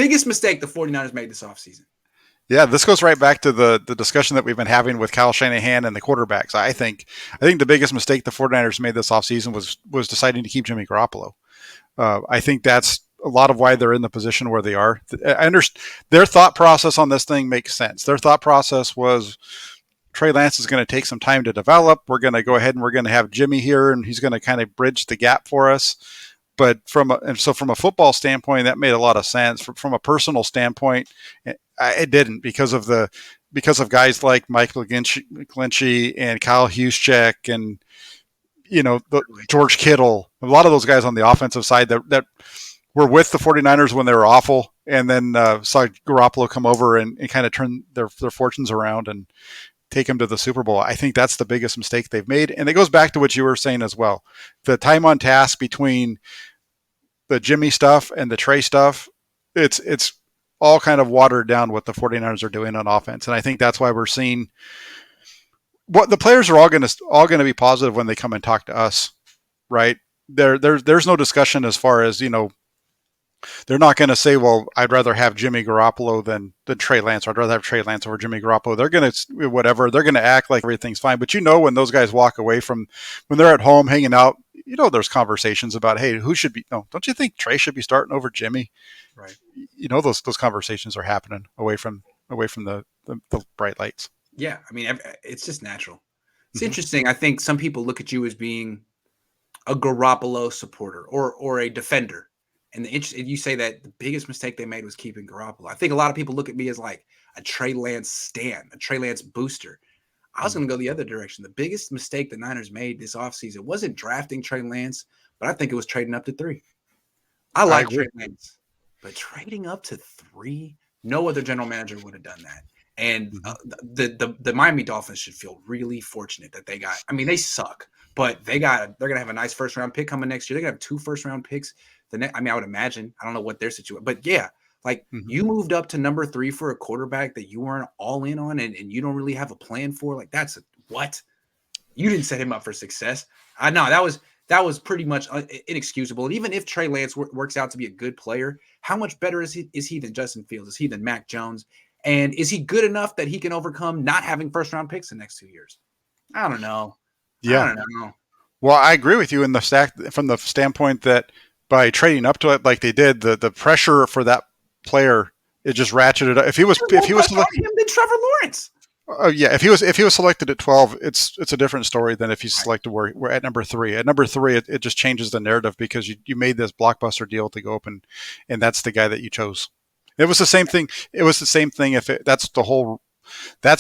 Biggest mistake the 49ers made this offseason. Yeah, this goes right back to the discussion that we've been having with Kyle Shanahan and the quarterbacks. I think the biggest mistake the 49ers made this offseason was deciding to keep Jimmy Garoppolo. I think that's a lot of why they're in the position where they are. I understand their thought process on this thing makes sense. Their thought process was Trey Lance is going to take some time to develop. We're going to go ahead and we're going to have Jimmy here, and he's going to kind of bridge the gap for us. But from a football standpoint, that made a lot of sense. From a personal standpoint, it didn't because of guys like Mike McGlinchey and Kyle Juszczyk and George Kittle. A lot of those guys on the offensive side that were with the 49ers when they were awful, and then saw Garoppolo come over and kind of turn their fortunes around and take them to the Super Bowl. I think that's the biggest mistake they've made. And it goes back to what you were saying as well. The time on task between the Jimmy stuff and the Trey stuff, it's all kind of watered down what the 49ers are doing on offense. And I think that's why we're seeing what the players are all going to be positive when they come and talk to us, right? There's no discussion as far as, they're not going to say, well, I'd rather have Jimmy Garoppolo than Trey Lance, or I'd rather have Trey Lance over Jimmy Garoppolo. They're going to, whatever, they're going to act like everything's fine. But when those guys walk away when they're at home hanging out, there's conversations about, hey, who should be, no, don't you think Trey should be starting over Jimmy? Right. Those conversations are happening away from the bright lights. Yeah. I mean, it's just natural. It's interesting. I think some people look at you as being a Garoppolo supporter or a defender. And you say that the biggest mistake they made was keeping Garoppolo. I think a lot of people look at me as like a Trey Lance stan, a Trey Lance booster. I was going to go the other direction. The biggest mistake the Niners made this offseason wasn't drafting Trey Lance, but I think it was trading up to 3. I like Trey Lance, but trading up to 3, no other general manager would have done that. And the Miami Dolphins should feel really fortunate that they got. I mean, they suck, but they're going to have a nice first round pick coming next year. They're going to have 2 first round picks. I would imagine. I don't know what their situation, but yeah, you moved up to number 3 for a quarterback that you weren't all in on, and you don't really have a plan for. Like, that's what you didn't set him up for success. I know that was pretty much inexcusable. And even if Trey Lance works out to be a good player, how much better is he than Justin Fields? Is he than Mac Jones? And is he good enough that he can overcome not having first round picks the next 2 years? I don't know. Yeah. I don't know. Well, I agree with you in from the standpoint that by trading up to it like they did, the pressure for that player, it just ratcheted up. If he was selected, him than Trevor Lawrence. Yeah, if he was selected at 12, it's a different story than if he's selected where we're at number 3. At number 3, it just changes the narrative because you made this blockbuster deal to go up and that's the guy that you chose. It was the same thing. That's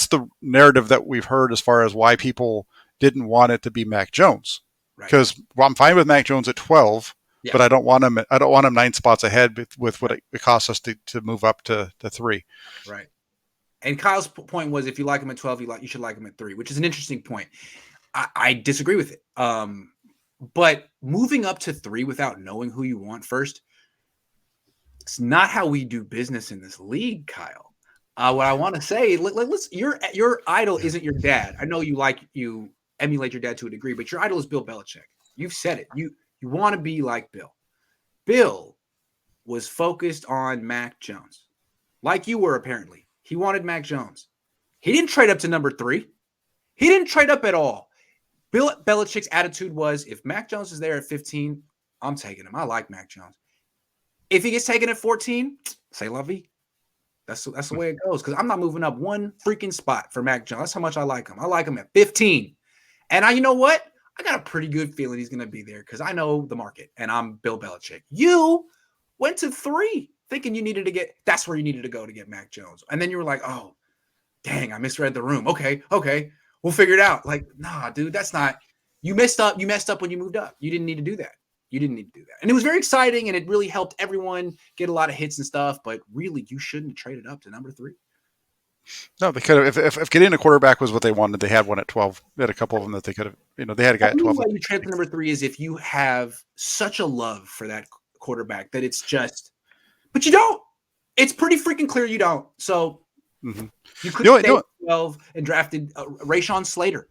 the narrative that we've heard as far as why people didn't want it to be Mac Jones. Because I'm fine with Mac Jones at 12. Yeah. But I don't want him 9 spots ahead with what it costs us to move up to 3. Right. And Kyle's point was, if you like him at 12, you should like him at 3, which is an interesting point. I disagree with it. But moving up to 3 without knowing who you want first, it's not how we do business in this league, Kyle. What I want to say, your idol isn't your dad. I know you emulate your dad to a degree, but your idol is Bill Belichick. You've said it. You want to be like Bill. Bill was focused on Mac Jones, like you were apparently. He wanted Mac Jones. He didn't trade up to number 3. He didn't trade up at all. Bill Belichick's attitude was, if Mac Jones is there at 15, I'm taking him. I like Mac Jones. If he gets taken at 14, say la vie. That's the way it goes, because I'm not moving up 1 freaking spot for Mac Jones. That's how much I like him. I like him at 15. And you know what? I got a pretty good feeling he's going to be there because I know the market and I'm Bill Belichick. You went to 3 thinking that's where you needed to go to get Mac Jones. And then you were like, oh, dang, I misread the room. Okay. We'll figure it out. Like, nah, dude, that's not, you messed up when you moved up. You didn't need to do that. And it was very exciting and it really helped everyone get a lot of hits and stuff. But really, you shouldn't have traded up to number 3. No, they could have. If getting a quarterback was what they wanted, they had one at 12. They had a couple of them that they could have. They had a guy at 12. Why you trade to number 3 is if you have such a love for that quarterback that it's just, but you don't. It's pretty freaking clear you don't. So you could have stayed at 12 and drafted Rashawn Slater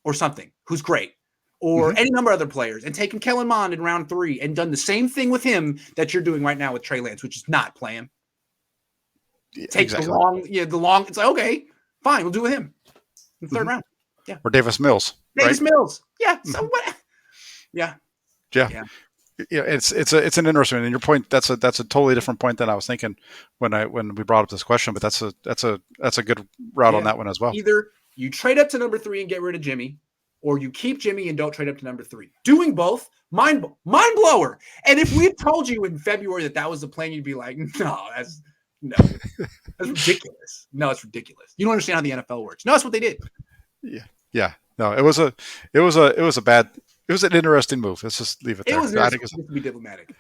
or something, who's great, or any number of other players, and taken Kellen Mond in round 3 and done the same thing with him that you're doing right now with Trey Lance, which is not play him. Take exactly. the long. It's like, okay, fine, we'll do it with him in the 3rd round. Yeah. Or Davis Mills. Davis right? Mills. Yeah. So what? Yeah. Yeah. Yeah. Yeah, it's an interesting one. And your point, that's a totally different point than I was thinking when we brought up this question. But that's a good route on that one as well. Either you trade up to number 3 and get rid of Jimmy, or you keep Jimmy and don't trade up to number 3. Doing both, mind blower. And if we had told you in February that was the plan, you'd be like, that's ridiculous. No, it's ridiculous. You don't understand how the NFL works. No, that's what they did. Yeah. No, it was an interesting move. Let's just leave it there. It was interesting, just to be diplomatic.